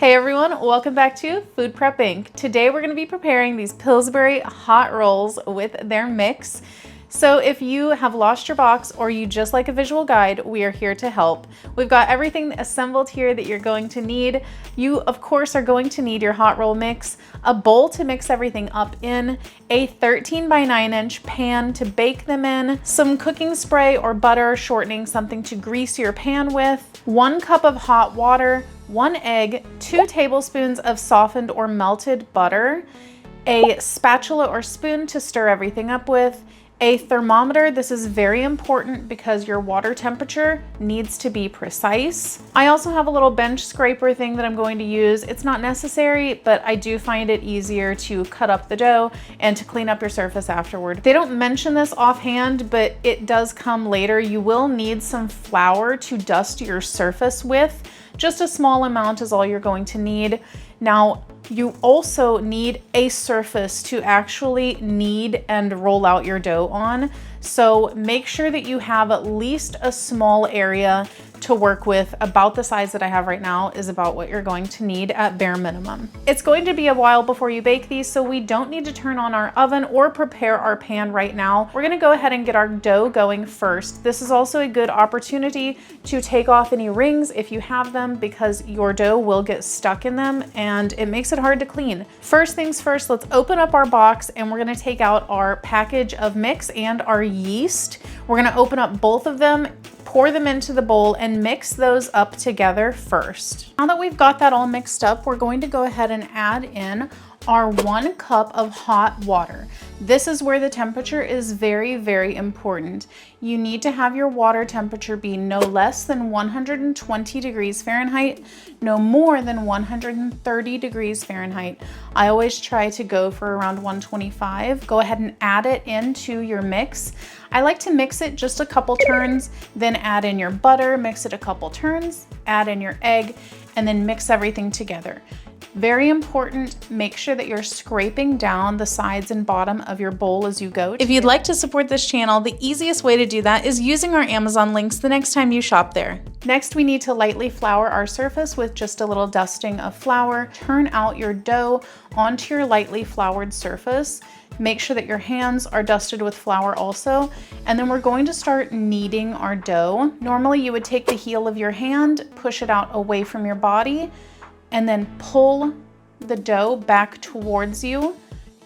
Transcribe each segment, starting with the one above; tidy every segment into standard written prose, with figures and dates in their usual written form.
Hey everyone, welcome back to Food Prep Inc. Today we're going to be preparing these Pillsbury hot rolls with their mix. So if you have lost your box or you just like a visual guide, we are here to help. We've got everything assembled here that you're going to need. You, of course, are going to need your hot roll mix, a bowl to mix everything up in, a 13 by 9 inch pan to bake them in, some cooking spray or butter shortening, something to grease your pan with, 1 cup of hot water, 1 egg, 2 tablespoons of softened or melted butter, a spatula or spoon to stir everything up with, a thermometer. This is very important because your water temperature needs to be precise. I also have a little bench scraper thing that I'm going to use. It's not necessary, but I do find it easier to cut up the dough and to clean up your surface afterward. They don't mention this offhand, but it does come later. You will need some flour to dust your surface with. Just a small amount is all you're going to need. Now, you also need a surface to actually knead and roll out your dough on. So make sure that you have at least a small area to work with. About the size that I have right now is about what you're going to need at bare minimum. It's going to be a while before you bake these, so we don't need to turn on our oven or prepare our pan right now. We're gonna go ahead and get our dough going first. This is also a good opportunity to take off any rings if you have them, because your dough will get stuck in them and it makes it hard to clean. First things first, let's open up our box and we're gonna take out our package of mix and our yeast. We're gonna open up both of them, pour them into the bowl and mix those up together first. Now that we've got that all mixed up, we're going to go ahead and add in our 1 cup of hot water. This is where the temperature is very, very important. You need to have your water temperature be no less than 120 degrees Fahrenheit, no more than 130 degrees Fahrenheit. I always try to go for around 125. Go ahead and add it into your mix. I like to mix it just a couple turns, then add in your butter, mix it a couple turns, add in your egg, and then mix everything together. Very important, make sure that you're scraping down the sides and bottom of your bowl as you go. If you'd like to support this channel, the easiest way to do that is using our Amazon links the next time you shop there. Next, we need to lightly flour our surface with just a little dusting of flour. Turn out your dough onto your lightly floured surface. Make sure that your hands are dusted with flour also. And then we're going to start kneading our dough. Normally you would take the heel of your hand, push it out away from your body, and then pull the dough back towards you.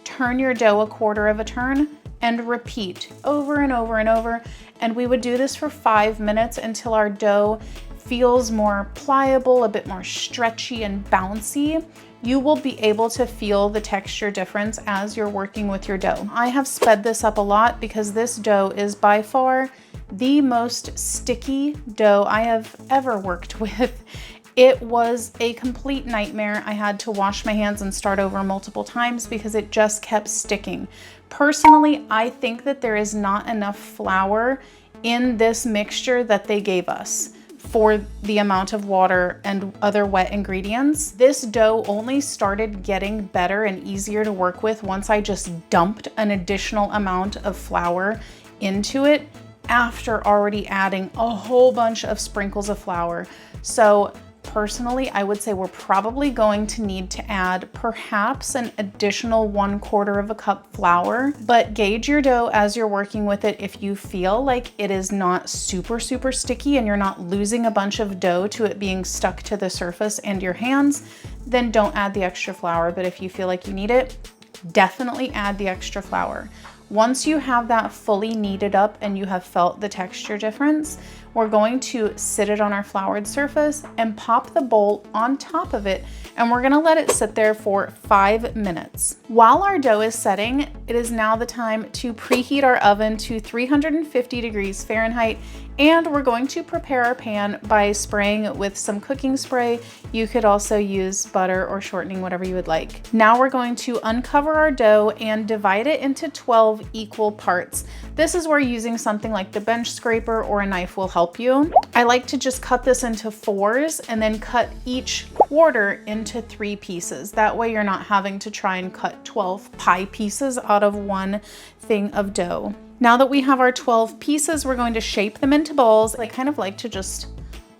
Turn your dough a quarter of a turn and repeat over and over and over. And we would do this for 5 minutes until our dough feels more pliable, a bit more stretchy and bouncy. You will be able to feel the texture difference as you're working with your dough. I have sped this up a lot because this dough is by far the most sticky dough I have ever worked with. It was a complete nightmare. I had to wash my hands and start over multiple times because it just kept sticking. Personally, I think that there is not enough flour in this mixture that they gave us for the amount of water and other wet ingredients. This dough only started getting better and easier to work with once I just dumped an additional amount of flour into it after already adding a whole bunch of sprinkles of flour. So personally, I would say we're probably going to need to add perhaps an additional 1/4 cup flour, but gauge your dough as you're working with it. If you feel like it is not super sticky and you're not losing a bunch of dough to it being stuck to the surface and your hands, then don't add the extra flour. But if you feel like you need it, definitely add the extra flour. Once you have that fully kneaded up and you have felt the texture difference, we're going to sit it on our floured surface and pop the bowl on top of it, and we're gonna let it sit there for 5 minutes. While our dough is setting, it is now the time to preheat our oven to 350 degrees Fahrenheit, and we're going to prepare our pan by spraying it with some cooking spray. You could also use butter or shortening, whatever you would like. Now we're going to uncover our dough and divide it into 12 equal parts. This is where using something like the bench scraper or a knife will help you. I like to just cut this into 4s and then cut each quarter into 3 pieces. That way you're not having to try and cut 12 pie pieces out of one thing of dough. Now that we have our 12 pieces, we're going to shape them into balls. I kind of like to just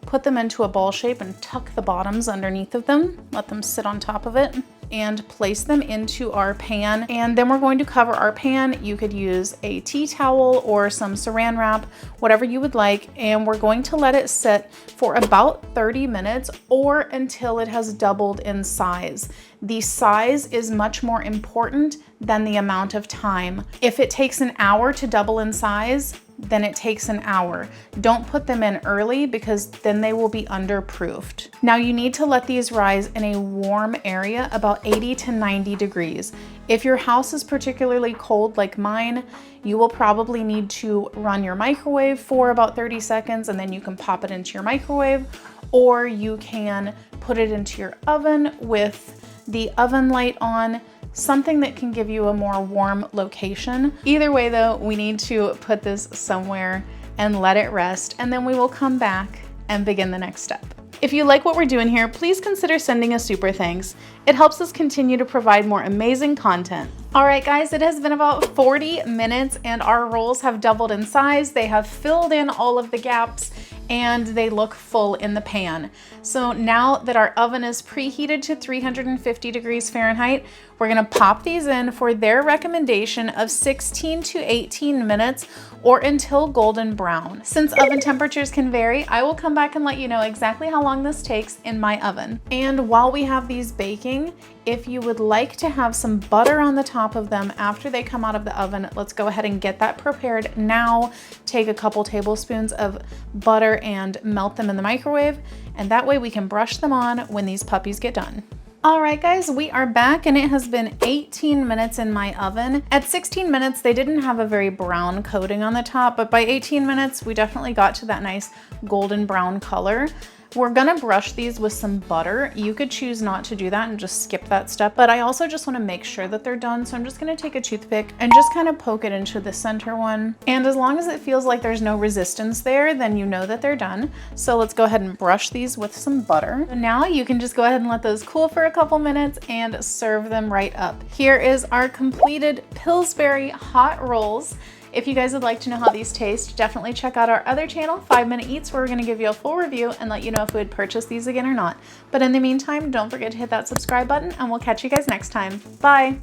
put them into a ball shape and tuck the bottoms underneath of them, let them sit on top of it, and place them into our pan. And then we're going to cover our pan. You could use a tea towel or some saran wrap, whatever you would like. And we're going to let it sit for about 30 minutes or until it has doubled in size. The size is much more important than the amount of time. If it takes an hour to double in size, then it takes an hour. Don't put them in early because then they will be underproofed. Now you need to let these rise in a warm area, about 80 to 90 degrees. If your house is particularly cold like mine, you will probably need to run your microwave for about 30 seconds and then you can pop it into your microwave, or you can put it into your oven with the oven light on, something that can give you a more warm location. Either way though, we need to put this somewhere and let it rest, and then we will come back and begin the next step. If you like what we're doing here, please consider sending a super thanks. It helps us continue to provide more amazing content. All right guys, it has been about 40 minutes and our rolls have doubled in size. They have filled in all of the gaps and they look full in the pan. So now that our oven is preheated to 350 degrees Fahrenheit, we're gonna pop these in for their recommendation of 16 to 18 minutes or until golden brown. Since oven temperatures can vary, I will come back and let you know exactly how long this takes in my oven. And while we have these baking, if you would like to have some butter on the top of them after they come out of the oven, let's go ahead and get that prepared now. Take a couple tablespoons of butter and melt them in the microwave, and that way we can brush them on when these puppies get done. All right guys, we are back and it has been 18 minutes in my oven. At 16 minutes, they didn't have a very brown coating on the top, but by 18 minutes, we definitely got to that nice golden brown color. We're gonna brush these with some butter. You could choose not to do that and just skip that step, but I also just wanna make sure that they're done. So I'm just gonna take a toothpick and just kind of poke it into the center one. And as long as it feels like there's no resistance there, then you know that they're done. So let's go ahead and brush these with some butter. And now you can just go ahead and let those cool for a couple minutes and serve them right up. Here is our completed Pillsbury hot rolls. If you guys would like to know how these taste, definitely check out our other channel, 5 Minute Eats, where we're gonna give you a full review and let you know if we would purchase these again or not. But in the meantime, don't forget to hit that subscribe button and we'll catch you guys next time. Bye.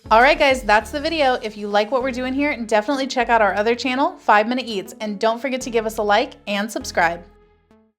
All right guys, that's the video. If you like what we're doing here, definitely check out our other channel, 5 Minute Eats, and don't forget to give us a like and subscribe.